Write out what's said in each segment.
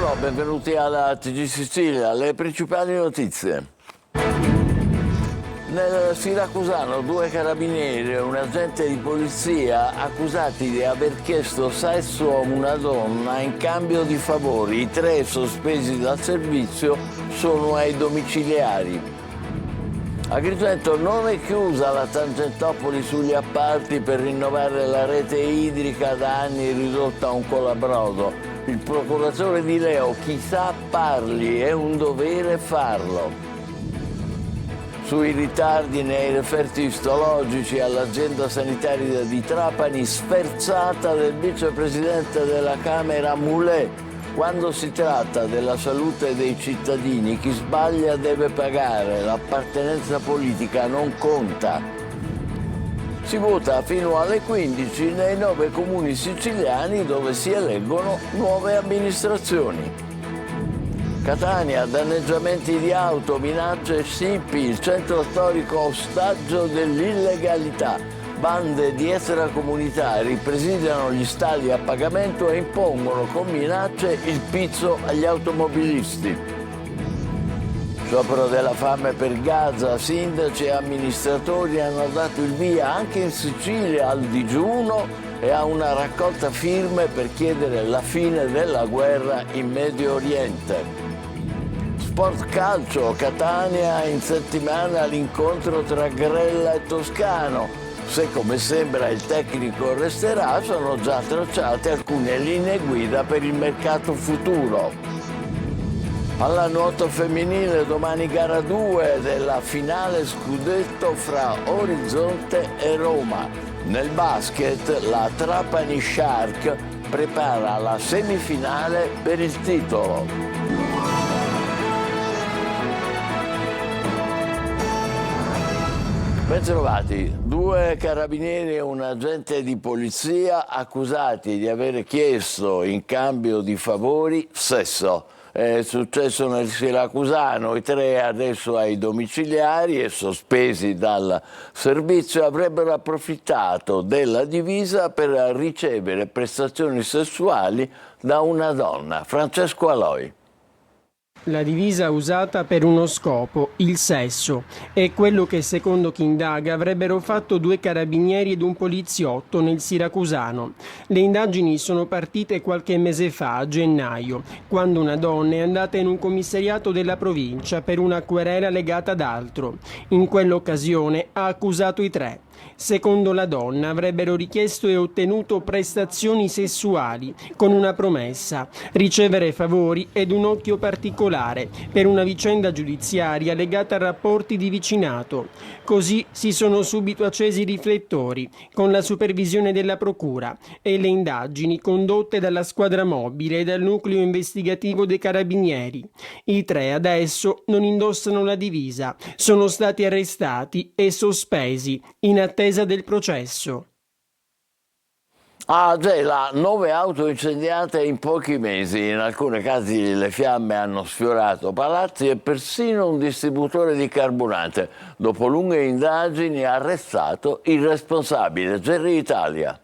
Buongiorno, benvenuti alla TG Sicilia. Le principali notizie. Nel Siracusano 2 carabinieri e un agente di polizia accusati di aver chiesto sesso a una donna in cambio di favori. I 3 sospesi dal servizio sono ai domiciliari. Agrigento non è chiusa la Tangentopoli sugli appalti per rinnovare la rete idrica da anni ridotta a un colabrodo. Il procuratore di Leo: chissà parli, è un dovere farlo. Sui ritardi nei referti istologici all'azienda sanitaria di Trapani, sferzata del vicepresidente della Camera Moulet. Quando si tratta della salute dei cittadini, chi sbaglia deve pagare, l'appartenenza politica non conta. Si vota fino alle 15 nei 9 comuni siciliani dove si eleggono nuove amministrazioni. Catania, danneggiamenti di auto, minacce SIPI, il centro storico ostaggio dell'illegalità. Bande di extracomunitari presidiano gli stalli a pagamento e impongono con minacce il pizzo agli automobilisti. Sciopero della fame per Gaza, sindaci e amministratori hanno dato il via anche in Sicilia al digiuno e a una raccolta firme per chiedere la fine della guerra in Medio Oriente. Sport calcio, Catania in settimana l'incontro tra Grella e Toscano. Se come sembra il tecnico resterà, sono già tracciate alcune linee guida per il mercato futuro. Alla nuoto femminile domani gara 2 della finale scudetto fra Orizzonte e Roma. Nel basket la Trapani Shark prepara la semifinale per il titolo. Bentrovati. 2 carabinieri e un agente di polizia accusati di aver chiesto in cambio di favori sesso. È successo nel Siracusano, i 3 adesso ai domiciliari e sospesi dal servizio avrebbero approfittato della divisa per ricevere prestazioni sessuali da una donna. Francesco Aloi. La divisa usata per uno scopo, il sesso, è quello che secondo chi indaga avrebbero fatto 2 carabinieri ed un poliziotto nel Siracusano. Le indagini sono partite qualche mese fa, a gennaio, quando una donna è andata in un commissariato della provincia per una querela legata ad altro. In quell'occasione ha accusato i 3. Secondo la donna avrebbero richiesto e ottenuto prestazioni sessuali con una promessa: ricevere favori ed un occhio particolare per una vicenda giudiziaria legata a rapporti di vicinato. Così si sono subito accesi i riflettori con la supervisione della procura e le indagini condotte dalla squadra mobile e dal nucleo investigativo dei carabinieri. I 3 adesso non indossano la divisa, sono stati arrestati e sospesi in attesa del processo. A Gela 9 auto incendiate in pochi mesi. In alcuni casi le fiamme hanno sfiorato palazzi e persino un distributore di carburante. Dopo lunghe indagini ha arrestato il responsabile. Gerry Italia.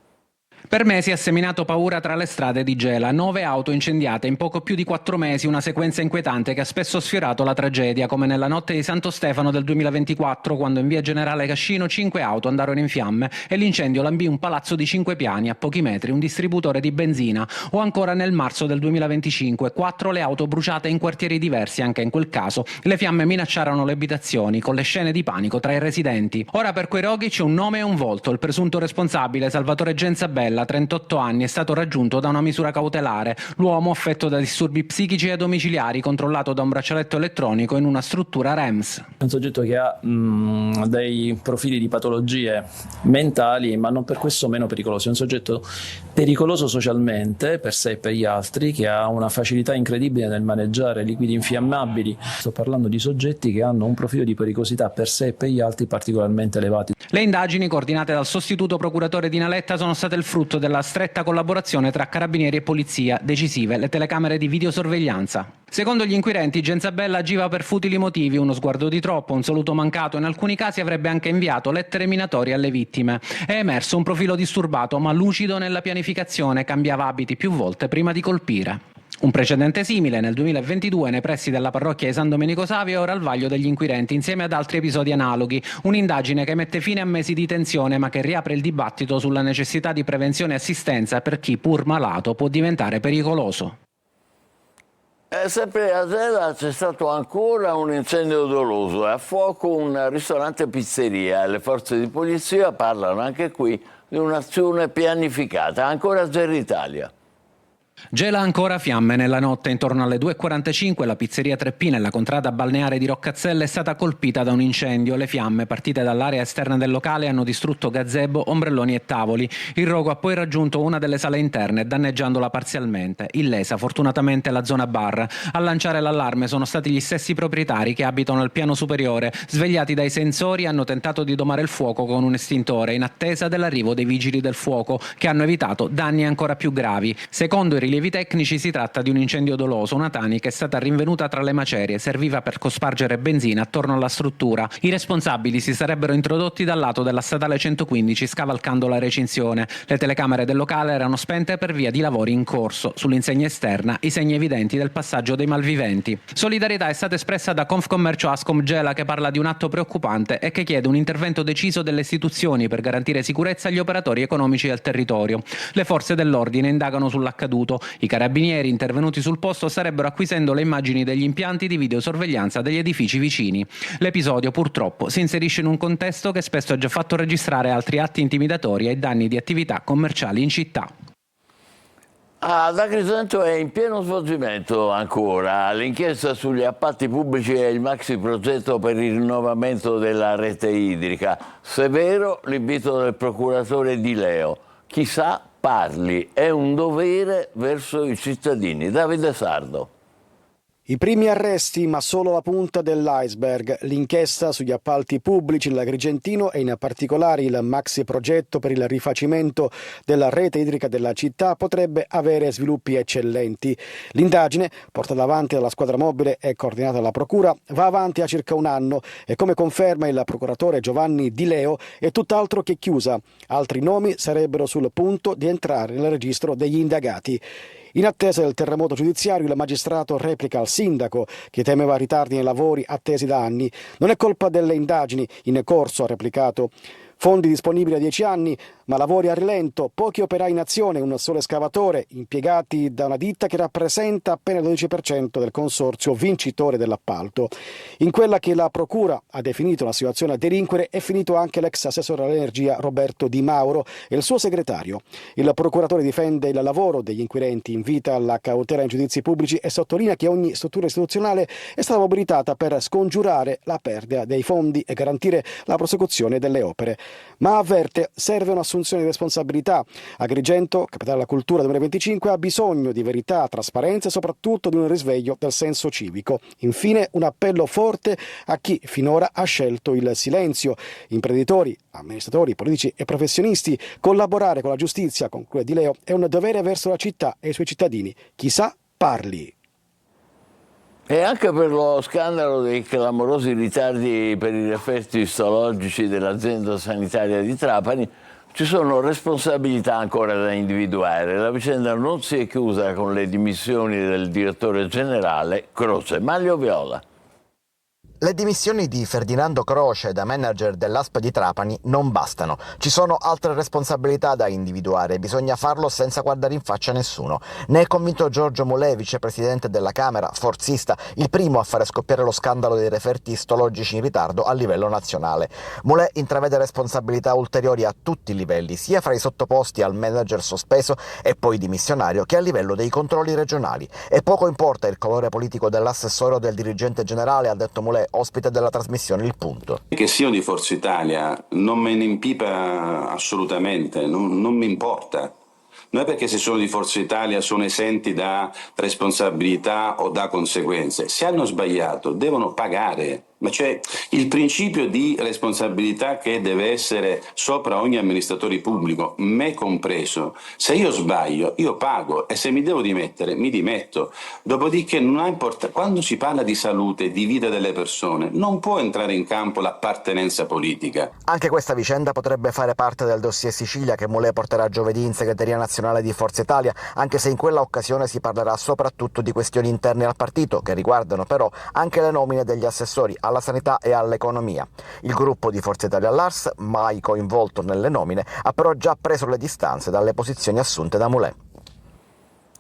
Per mesi ha seminato paura tra le strade di Gela. 9 auto incendiate in poco più di 4 mesi, una sequenza inquietante che ha spesso sfiorato la tragedia, come nella notte di Santo Stefano del 2024, quando in via Generale Cascino 5 auto andarono in fiamme e l'incendio lambì un palazzo di 5 piani, a pochi metri un distributore di benzina. O ancora nel marzo del 2025, 4 le auto bruciate in quartieri diversi. Anche in quel caso le fiamme minacciarono le abitazioni, con le scene di panico tra i residenti. Ora per quei roghi c'è un nome e un volto. Il presunto responsabile, Salvatore Genzabella, 38 anni, è stato raggiunto da una misura cautelare. L'uomo, affetto da disturbi psichici e domiciliari, controllato da un braccialetto elettronico in una struttura REMS. Un soggetto che ha dei profili di patologie mentali, ma non per questo meno pericoloso. È un soggetto pericoloso socialmente per sé e per gli altri, che ha una facilità incredibile nel maneggiare liquidi infiammabili. Sto parlando di soggetti che hanno un profilo di pericolosità per sé e per gli altri particolarmente elevati. Le indagini, coordinate dal sostituto procuratore di Naletta, sono state il frutto della stretta collaborazione tra carabinieri e polizia. Decisive le telecamere di videosorveglianza. Secondo gli inquirenti, Genzabella agiva per futili motivi: uno sguardo di troppo, un saluto mancato, in alcuni casi avrebbe anche inviato lettere minatorie alle vittime. È emerso un profilo disturbato ma lucido nella pianificazione, cambiava abiti più volte prima di colpire. Un precedente simile nel 2022 nei pressi della parrocchia di San Domenico Savio è ora al vaglio degli inquirenti insieme ad altri episodi analoghi, un'indagine che mette fine a mesi di tensione ma che riapre il dibattito sulla necessità di prevenzione e assistenza per chi pur malato può diventare pericoloso. Sempre a Gela c'è stato ancora un incendio doloso, è a fuoco un ristorante pizzeria e le forze di polizia parlano anche qui di un'azione pianificata, ancora a Gela Italia. Gela ancora fiamme nella notte. Intorno alle 2:45 la pizzeria Treppina e la contrada balneare di Roccazzella è stata colpita da un incendio. Le fiamme, partite dall'area esterna del locale, hanno distrutto gazebo, ombrelloni e tavoli. Il rogo ha poi raggiunto una delle sale interne, danneggiandola parzialmente. Illesa fortunatamente la zona bar. A lanciare l'allarme sono stati gli stessi proprietari che abitano al piano superiore. Svegliati dai sensori, hanno tentato di domare il fuoco con un estintore in attesa dell'arrivo dei vigili del fuoco, che hanno evitato danni ancora più gravi. Secondo i rilievi tecnici si tratta di un incendio doloso, una tanica è stata rinvenuta tra le macerie, serviva per cospargere benzina attorno alla struttura. I responsabili si sarebbero introdotti dal lato della statale 115 scavalcando la recinzione. Le telecamere del locale erano spente per via di lavori in corso. Sull'insegna esterna i segni evidenti del passaggio dei malviventi. Solidarietà è stata espressa da Confcommercio Ascom Gela, che parla di un atto preoccupante e che chiede un intervento deciso delle istituzioni per garantire sicurezza agli operatori economici del territorio. Le forze dell'ordine indagano sull'accaduto. I carabinieri intervenuti sul posto starebbero acquisendo le immagini degli impianti di videosorveglianza degli edifici vicini. L'episodio purtroppo si inserisce in un contesto che spesso ha già fatto registrare altri atti intimidatori ai danni di attività commerciali in città. Ad Agrigento è in pieno svolgimento ancora l'inchiesta sugli appalti pubblici e il maxi progetto per il rinnovamento della rete idrica. Severo l'invito del procuratore Di Leo. Chissà parli, è un dovere verso i cittadini. Davide Sardo. I primi arresti, ma solo la punta dell'iceberg. L'inchiesta sugli appalti pubblici dell'Agrigentino e in particolare il maxi progetto per il rifacimento della rete idrica della città potrebbe avere sviluppi eccellenti. L'indagine, portata avanti dalla squadra mobile e coordinata dalla procura, va avanti a circa un anno e, come conferma il procuratore Giovanni Di Leo, è tutt'altro che chiusa. Altri nomi sarebbero sul punto di entrare nel registro degli indagati. In attesa del terremoto giudiziario, il magistrato replica al sindaco, che temeva ritardi nei lavori attesi da anni. Non è colpa delle indagini in corso, ha replicato. Fondi disponibili a 10 anni, ma lavori a rilento, pochi operai in azione, un solo escavatore, impiegati da una ditta che rappresenta appena il 12% del consorzio vincitore dell'appalto. In quella che la procura ha definito una situazione a delinquere è finito anche l'ex assessore all'energia Roberto Di Mauro e il suo segretario. Il procuratore difende il lavoro degli inquirenti, invita alla cautela in giudizi pubblici e sottolinea che ogni struttura istituzionale è stata mobilitata per scongiurare la perdita dei fondi e garantire la prosecuzione delle opere. Ma avverte, serve un'assunzione di responsabilità. Agrigento, capitale della cultura 2025, ha bisogno di verità, trasparenza e soprattutto di un risveglio del senso civico. Infine, un appello forte a chi finora ha scelto il silenzio. Imprenditori, amministratori, politici e professionisti, collaborare con la giustizia, conclude Di Leo, è un dovere verso la città e i suoi cittadini. Chissà, parli. E anche per lo scandalo dei clamorosi ritardi per i referti istologici dell'azienda sanitaria di Trapani ci sono responsabilità ancora da individuare. La vicenda non si è chiusa con le dimissioni del direttore generale Croce. Maglio Viola. Le dimissioni di Ferdinando Croce da manager dell'ASP di Trapani non bastano. Ci sono altre responsabilità da individuare e bisogna farlo senza guardare in faccia a nessuno. Ne è convinto Giorgio Mulè, vicepresidente della Camera, forzista, il primo a fare scoppiare lo scandalo dei referti istologici in ritardo a livello nazionale. Mulè intravede responsabilità ulteriori a tutti i livelli, sia fra i sottoposti al manager sospeso e poi dimissionario, che a livello dei controlli regionali. E poco importa il colore politico dell'assessore o del dirigente generale, ha detto Mulè, ospite della trasmissione Il Punto. Che siano di Forza Italia non me ne impipa assolutamente, non mi importa. Non è perché se sono di Forza Italia sono esenti da responsabilità o da conseguenze. Se hanno sbagliato devono pagare. Ma c'è il principio di responsabilità che deve essere sopra ogni amministratore pubblico, me compreso. Se io sbaglio, io pago e se mi devo dimettere, mi dimetto. Dopodiché non ha importanza. Quando si parla di salute, di vita delle persone, non può entrare in campo l'appartenenza politica. Anche questa vicenda potrebbe fare parte del dossier Sicilia che Mulè porterà giovedì in segreteria nazionale di Forza Italia, anche se in quella occasione si parlerà soprattutto di questioni interne al partito, che riguardano però anche le nomine degli assessori alla sanità e all'economia. Il gruppo di Forza Italia all'Ars, mai coinvolto nelle nomine, ha però già preso le distanze dalle posizioni assunte da Mulè.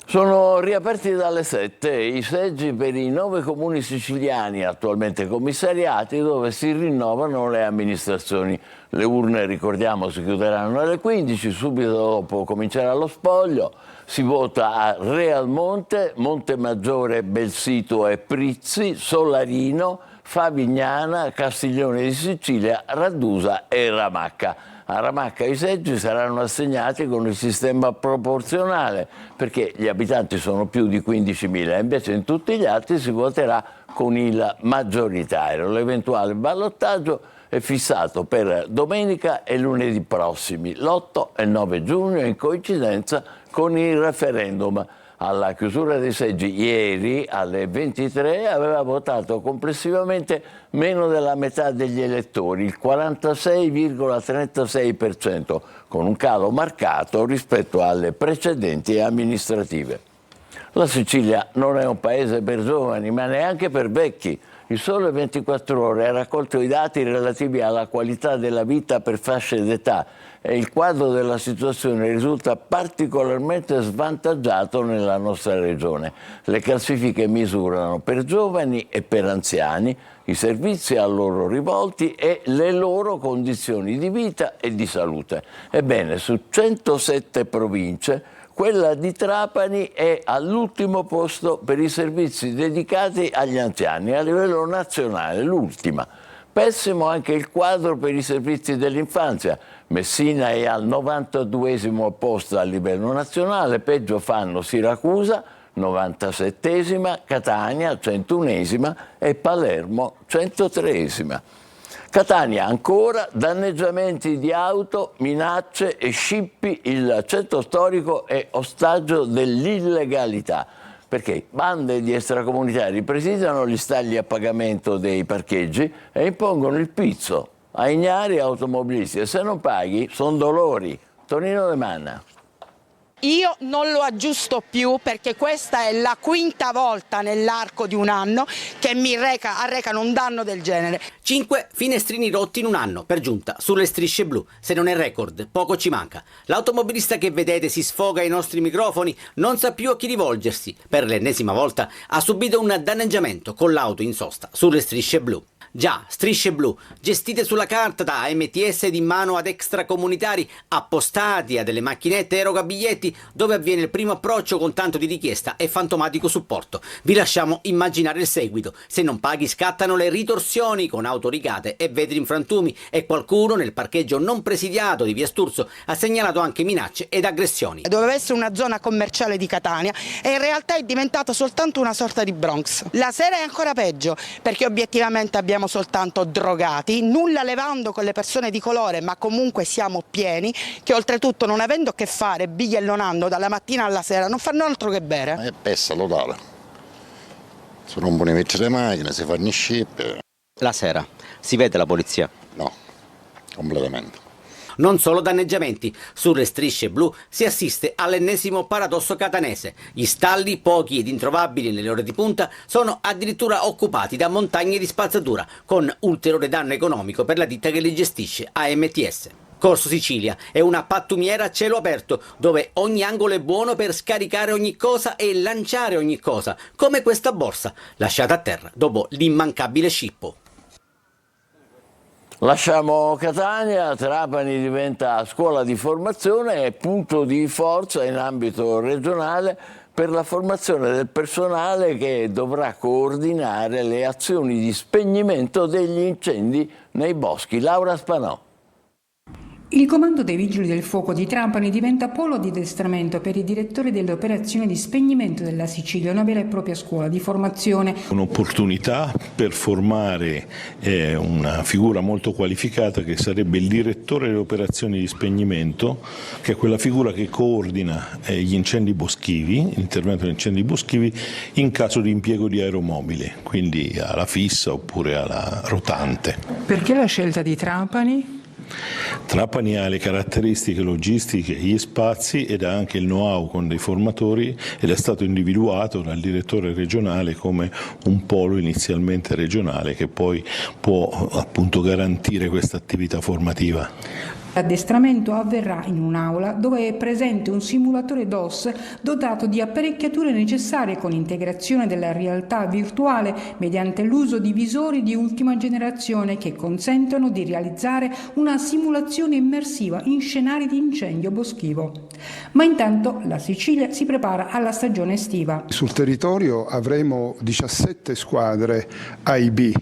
Sono riaperti dalle 7 i seggi per i 9 comuni siciliani attualmente commissariati dove si rinnovano le amministrazioni. Le urne, ricordiamo, si chiuderanno alle 15, subito dopo comincerà lo spoglio. Si vota a Realmonte, Montemaggiore, Belsito e Prizzi, Solarino, Favignana, Castiglione di Sicilia, Raddusa e Ramacca. A Ramacca i seggi saranno assegnati con il sistema proporzionale perché gli abitanti sono più di 15.000, invece in tutti gli altri si voterà con il maggioritario. L'eventuale ballottaggio è fissato per domenica e lunedì prossimi, l'8 e il 9 giugno, in coincidenza con il referendum. Alla chiusura dei seggi ieri alle 23 aveva votato complessivamente meno della metà degli elettori, il 46,36%, con un calo marcato rispetto alle precedenti amministrative. La Sicilia non è un paese per giovani, ma neanche per vecchi. Il Sole 24 Ore ha raccolto i dati relativi alla qualità della vita per fasce d'età e il quadro della situazione risulta particolarmente svantaggiato nella nostra regione. Le classifiche misurano per giovani e per anziani i servizi a loro rivolti e le loro condizioni di vita e di salute. Ebbene, su 107 province, quella di Trapani è all'ultimo posto per i servizi dedicati agli anziani, a livello nazionale, l'ultima. Pessimo anche il quadro per i servizi dell'infanzia. Messina è al 92esimo posto a livello nazionale, peggio fanno Siracusa, 97esima, Catania, 101esima e Palermo, 103esima. Catania ancora, danneggiamenti di auto, minacce e scippi, il centro storico è ostaggio dell'illegalità, perché bande di extracomunitari presidiano gli stalli a pagamento dei parcheggi e impongono il pizzo a ignari e automobilisti e se non paghi sono dolori. Tonino De Manna. Io non lo aggiusto più perché questa è la quinta volta nell'arco di un anno che mi arrecano un danno del genere. 5 finestrini rotti in un anno, per giunta, sulle strisce blu. Se non è record, poco ci manca. L'automobilista che vedete si sfoga ai nostri microfoni non sa più a chi rivolgersi. Per l'ennesima volta ha subito un danneggiamento con l'auto in sosta sulle strisce blu. Già, strisce blu, gestite sulla carta da AMTS ed in mano ad extracomunitari, appostati a delle macchinette eroga biglietti dove avviene il primo approccio con tanto di richiesta e fantomatico supporto. Vi lasciamo immaginare il seguito. Se non paghi scattano le ritorsioni con auto rigate e vetri in frantumi e qualcuno nel parcheggio non presidiato di Via Sturzo ha segnalato anche minacce ed aggressioni. Doveva essere una zona commerciale di Catania e in realtà è diventata soltanto una sorta di Bronx. La sera è ancora peggio perché obiettivamente abbiamo soltanto drogati, nulla levando con le persone di colore, ma comunque siamo pieni, che oltretutto non avendo a che fare, bighellonando dalla mattina alla sera, non fanno altro che bere. È pessa totale. Si rompono i vetri delle macchine, si fanno i scippi. La sera si vede la polizia? No, completamente. Non solo danneggiamenti, sulle strisce blu si assiste all'ennesimo paradosso catanese. Gli stalli, pochi ed introvabili nelle ore di punta, sono addirittura occupati da montagne di spazzatura, con ulteriore danno economico per la ditta che li gestisce, AMTS. Corso Sicilia è una pattumiera a cielo aperto, dove ogni angolo è buono per scaricare ogni cosa e lanciare ogni cosa, come questa borsa, lasciata a terra dopo l'immancabile scippo. Lasciamo Catania, Trapani diventa scuola di formazione e punto di forza in ambito regionale per la formazione del personale che dovrà coordinare le azioni di spegnimento degli incendi nei boschi. Laura Spanò. Il comando dei Vigili del Fuoco di Trapani diventa polo di addestramento per i direttori delle operazioni di spegnimento della Sicilia, una vera e propria scuola di formazione. Un'opportunità per formare una figura molto qualificata che sarebbe il direttore delle operazioni di spegnimento, che è quella figura che coordina gli incendi boschivi, l'intervento degli incendi boschivi in caso di impiego di aeromobile, quindi alla fissa oppure alla rotante. Perché la scelta di Trapani? Trapani ha le caratteristiche logistiche, gli spazi ed ha anche il know-how con dei formatori ed è stato individuato dal direttore regionale come un polo inizialmente regionale che poi può appunto garantire questa attività formativa. L'addestramento avverrà in un'aula dove è presente un simulatore DOS dotato di apparecchiature necessarie con integrazione della realtà virtuale mediante l'uso di visori di ultima generazione che consentono di realizzare una simulazione immersiva in scenari di incendio boschivo. Ma intanto la Sicilia si prepara alla stagione estiva. Sul territorio avremo 17 squadre AIB.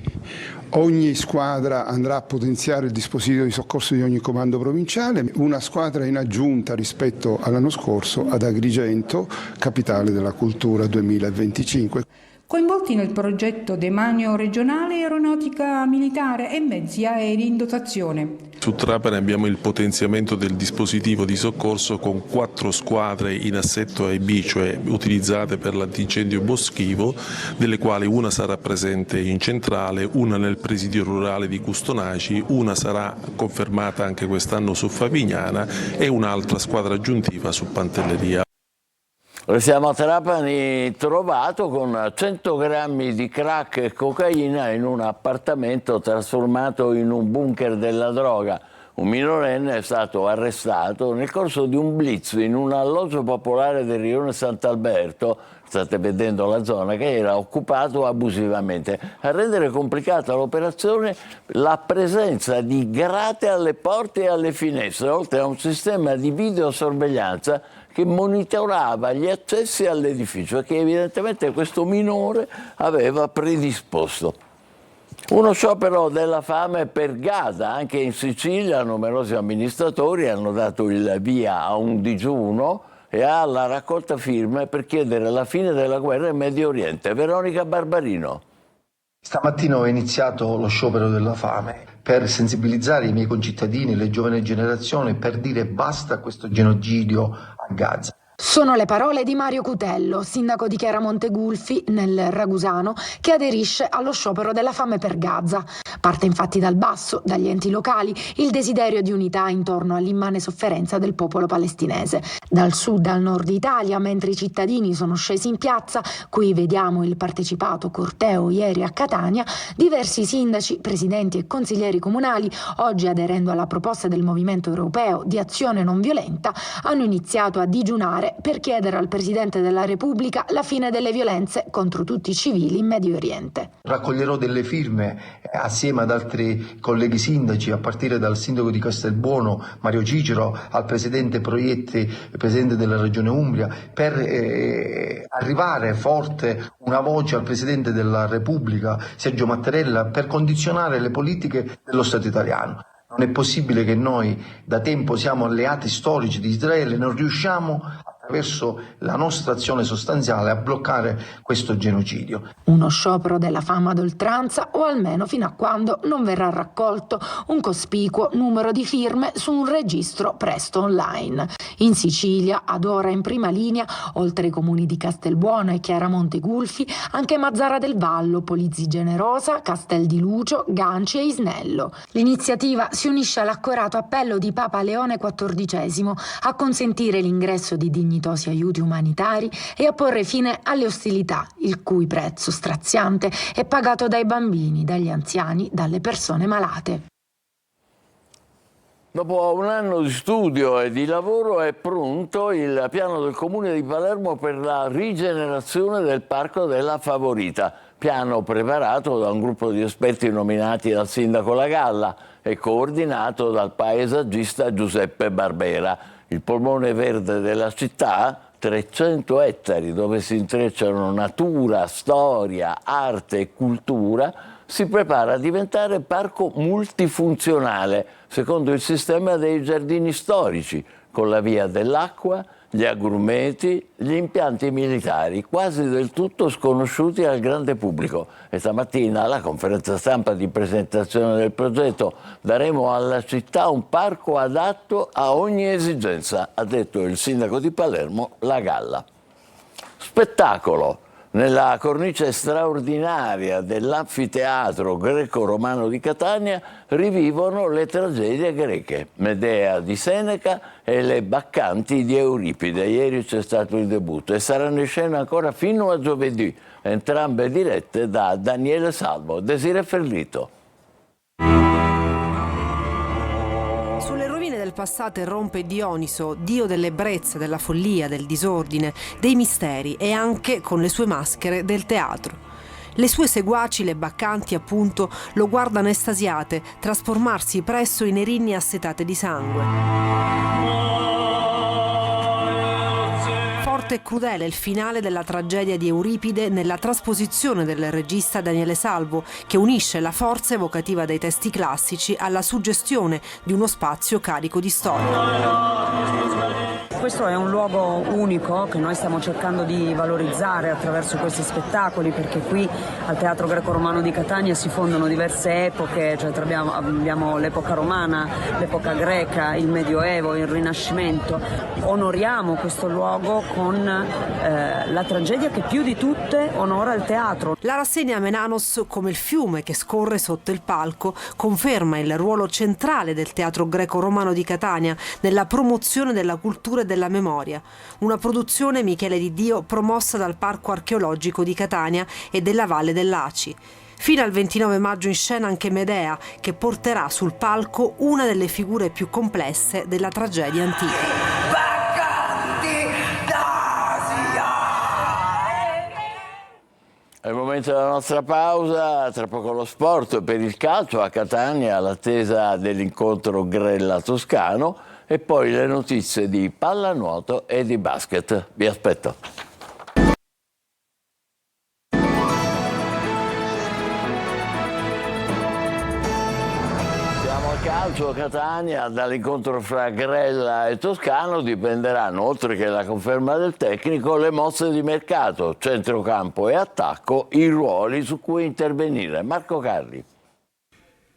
Ogni squadra andrà a potenziare il dispositivo di soccorso di ogni comando provinciale, una squadra in aggiunta rispetto all'anno scorso ad Agrigento, capitale della cultura 2025. Coinvolti nel progetto demanio regionale, aeronautica militare e mezzi aerei in dotazione. Su Trapani abbiamo il potenziamento del dispositivo di soccorso con 4 squadre in assetto AIB, cioè utilizzate per l'antincendio boschivo, delle quali una sarà presente in centrale, una nel presidio rurale di Custonaci, una sarà confermata anche quest'anno su Favignana e un'altra squadra aggiuntiva su Pantelleria. Siamo a Trapani, trovato con 100 grammi di crack e cocaina in un appartamento trasformato in un bunker della droga. Un minorenne è stato arrestato nel corso di un blitz in un alloggio popolare del rione Sant'Alberto. State vedendo la zona che era occupato abusivamente. A rendere complicata l'operazione la presenza di grate alle porte e alle finestre, oltre a un sistema di videosorveglianza che monitorava gli accessi all'edificio e che evidentemente questo minore aveva predisposto. Uno sciopero della fame per Gaza, anche in Sicilia numerosi amministratori hanno dato il via a un digiuno e alla raccolta firme per chiedere la fine della guerra in Medio Oriente. Veronica Barbarino. Stamattina ho iniziato lo sciopero della fame per sensibilizzare i miei concittadini, le giovani generazioni, per dire basta a questo genocidio a Gaza. Sono le parole di Mario Cutello, sindaco di Chiaramonte Gulfi, nel Ragusano, che aderisce allo sciopero della fame per Gaza. Parte infatti dal basso, dagli enti locali, il desiderio di unità intorno all'immane sofferenza del popolo palestinese. Dal sud al nord Italia, mentre i cittadini sono scesi in piazza, qui vediamo il partecipato corteo ieri a Catania, diversi sindaci, presidenti e consiglieri comunali, oggi aderendo alla proposta del Movimento Europeo di Azione Non Violenta, hanno iniziato a digiunare per chiedere al Presidente della Repubblica la fine delle violenze contro tutti i civili in Medio Oriente. Raccoglierò delle firme assieme ad altri colleghi sindaci, a partire dal sindaco di Castelbuono, Mario Cicero, al Presidente Proietti, Presidente della Regione Umbria, per arrivare forte una voce al Presidente della Repubblica, Sergio Mattarella, per condizionare le politiche dello Stato italiano. Non è possibile che noi da tempo siamo alleati storici di Israele, non riusciamo attraverso la nostra azione sostanziale a bloccare questo genocidio. Uno sciopero della fame ad oltranza, o almeno fino a quando non verrà raccolto un cospicuo numero di firme su un registro presto online. In Sicilia, ad ora in prima linea, oltre ai comuni di Castelbuono e Chiaramonte Gulfi, anche Mazzara del Vallo, Polizzi Generosa, Castel di Lucio, Ganci e Isnello. L'iniziativa si unisce all'accorato appello di Papa Leone XIV a consentire l'ingresso di dignitosi aiuti umanitari e a porre fine alle ostilità, il cui prezzo straziante è pagato dai bambini, dagli anziani, dalle persone malate. Dopo un anno di studio e di lavoro è pronto il piano del Comune di Palermo per la rigenerazione del Parco della Favorita. Piano preparato da un gruppo di esperti nominati dal sindaco La Galla e coordinato dal paesaggista Giuseppe Barbera. Il polmone verde della città, 300 ettari dove si intrecciano natura, storia, arte e cultura, si prepara a diventare parco multifunzionale, secondo il sistema dei giardini storici, con la via dell'acqua, gli agrumeti, gli impianti militari, quasi del tutto sconosciuti al grande pubblico. E stamattina, alla conferenza stampa di presentazione del progetto, daremo alla città un parco adatto a ogni esigenza, ha detto il sindaco di Palermo, La Galla. Spettacolo. Nella cornice straordinaria dell'anfiteatro greco-romano di Catania rivivono le tragedie greche, Medea di Seneca e le Baccanti di Euripide. Ieri c'è stato il debutto e saranno in scena ancora fino a giovedì, entrambe dirette da Daniele Salvo. Desiree Ferlito. Sulle rovine del passato irrompe Dioniso, dio dell'ebbrezza, della follia, del disordine, dei misteri e anche, con le sue maschere, del teatro. Le sue seguaci, le Baccanti appunto, lo guardano estasiate, trasformarsi presso in erinne assetate di sangue. Forte e crudele il finale della tragedia di Euripide nella trasposizione del regista Daniele Salvo, che unisce la forza evocativa dei testi classici alla suggestione di uno spazio carico di storia. Questo è un luogo unico che noi stiamo cercando di valorizzare attraverso questi spettacoli, perché qui al Teatro Greco-Romano di Catania si fondono diverse epoche, cioè abbiamo l'epoca romana, l'epoca greca, il Medioevo, il Rinascimento. Onoriamo questo luogo con la tragedia che più di tutte onora il teatro. La rassegna Menanos, come il fiume che scorre sotto il palco, conferma il ruolo centrale del Teatro Greco-Romano di Catania nella promozione della cultura e della memoria. Una produzione, Michele Di Dio, promossa dal Parco Archeologico di Catania e della Valle dell'Aci. Fino al 29 maggio in scena anche Medea, che porterà sul palco una delle figure più complesse della tragedia antica. È il momento della nostra pausa, tra poco lo sport per il calcio a Catania, all'attesa dell'incontro Grella-Toscano e poi le notizie di pallanuoto e di basket. Vi aspetto. Siamo al calcio a Catania, dall'incontro fra Grella e Toscano dipenderanno, oltre che la conferma del tecnico, le mosse di mercato, centrocampo e attacco, i ruoli su cui intervenire. Marco Carli.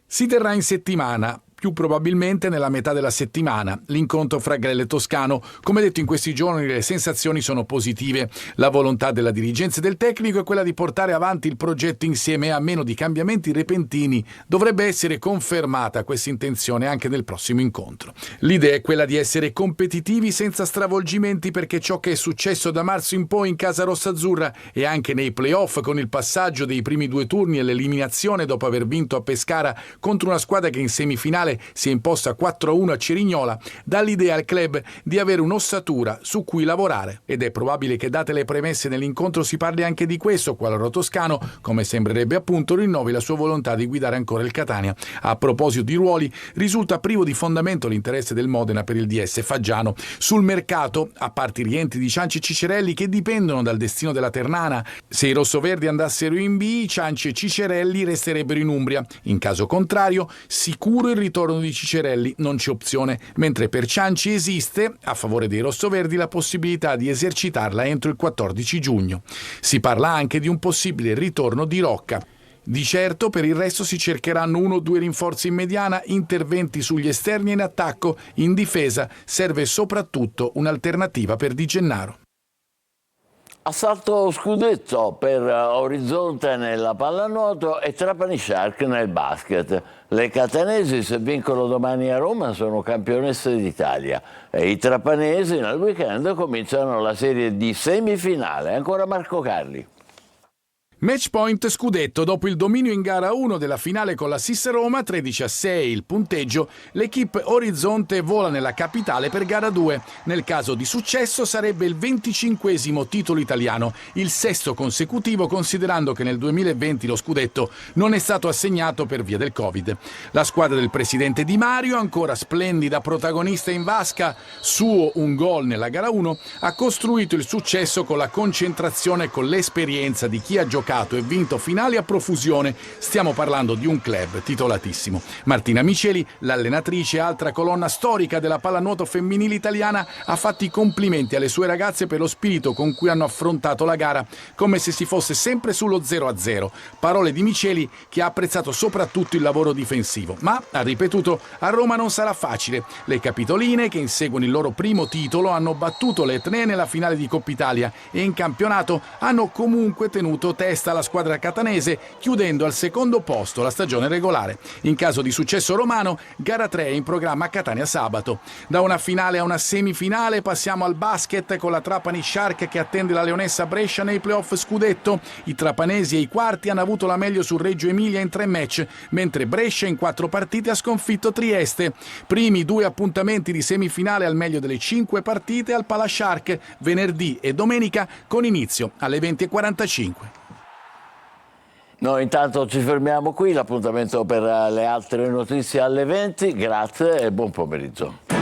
Si terrà in settimana, più probabilmente nella metà della settimana, l'incontro fra Grella e Toscano. Come detto, in questi giorni le sensazioni sono positive. La volontà della dirigenza e del tecnico è quella di portare avanti il progetto insieme e, a meno di cambiamenti repentini, dovrebbe essere confermata questa intenzione anche nel prossimo incontro. L'idea è quella di essere competitivi senza stravolgimenti, perché ciò che è successo da marzo in poi in casa rossazzurra e anche nei play-off, con il passaggio dei primi 2 turni e l'eliminazione dopo aver vinto a Pescara contro una squadra che in semifinale si è imposta 4-1 a Cerignola, dà l'idea al club di avere un'ossatura su cui lavorare, ed è probabile che, date le premesse nell'incontro, si parli anche di questo, qualora Toscano, come sembrerebbe appunto, rinnovi la sua volontà di guidare ancora il Catania. A proposito di ruoli, risulta privo di fondamento l'interesse del Modena per il DS Faggiano. Sul mercato, a parte i rientri di Cianci e Cicerelli che dipendono dal destino della Ternana, se i rossoverdi andassero in B, Cianci e Cicerelli resterebbero in Umbria. In caso contrario, sicuro il ritorno di Cicerelli, non c'è opzione, mentre per Cianci esiste, a favore dei rossoverdi, la possibilità di esercitarla entro il 14 giugno. Si parla anche di un possibile ritorno di Rocca. Di certo, per il resto si cercheranno 1 o 2 rinforzi in mediana, interventi sugli esterni e in attacco. In difesa serve soprattutto un'alternativa per Di Gennaro. Assalto scudetto per Orizzonte nella pallanuoto e Trapani Shark nel basket. Le catanesi, se vincono domani a Roma, sono campionesse d'Italia e i trapanesi nel weekend cominciano la serie di semifinale. Ancora Marco Carli. Match point scudetto. Dopo il dominio in gara 1 della finale con la SIS Roma, 13-6 il punteggio, l'equipe Orizzonte vola nella capitale per gara 2. Nel caso di successo sarebbe il 25esimo titolo italiano, il 6º consecutivo, considerando che nel 2020 lo scudetto non è stato assegnato per via del Covid. La squadra del presidente Di Mario, ancora splendida protagonista in vasca, suo un gol nella gara 1, ha costruito il successo con la concentrazione e con l'esperienza di chi ha giocato giocato e vinto finali a profusione. Stiamo parlando di un club titolatissimo. Martina Miceli, l'allenatrice e altra colonna storica della pallanuoto femminile italiana, ha fatto i complimenti alle sue ragazze per lo spirito con cui hanno affrontato la gara, come se si fosse sempre sullo 0-0. Parole di Miceli, che ha apprezzato soprattutto il lavoro difensivo. Ma, ha ripetuto, a Roma non sarà facile. Le capitoline, che inseguono il loro primo titolo, hanno battuto le Etnee nella finale di Coppa Italia e in campionato hanno comunque tenuto testa alla squadra catanese, chiudendo al secondo posto la stagione regolare. In caso di successo romano, gara 3 è in programma a Catania sabato. Da una finale a una semifinale passiamo al basket con la Trapani Shark che attende la Leonessa Brescia nei playoff scudetto. I trapanesi ai quarti hanno avuto la meglio sul Reggio Emilia in 3 match, mentre Brescia in 4 partite ha sconfitto Trieste. Primi 2 appuntamenti di semifinale al meglio delle 5 partite al Pala Shark, venerdì e domenica con inizio alle 20:45. Noi intanto ci fermiamo qui, l'appuntamento per le altre notizie alle 20, grazie e buon pomeriggio.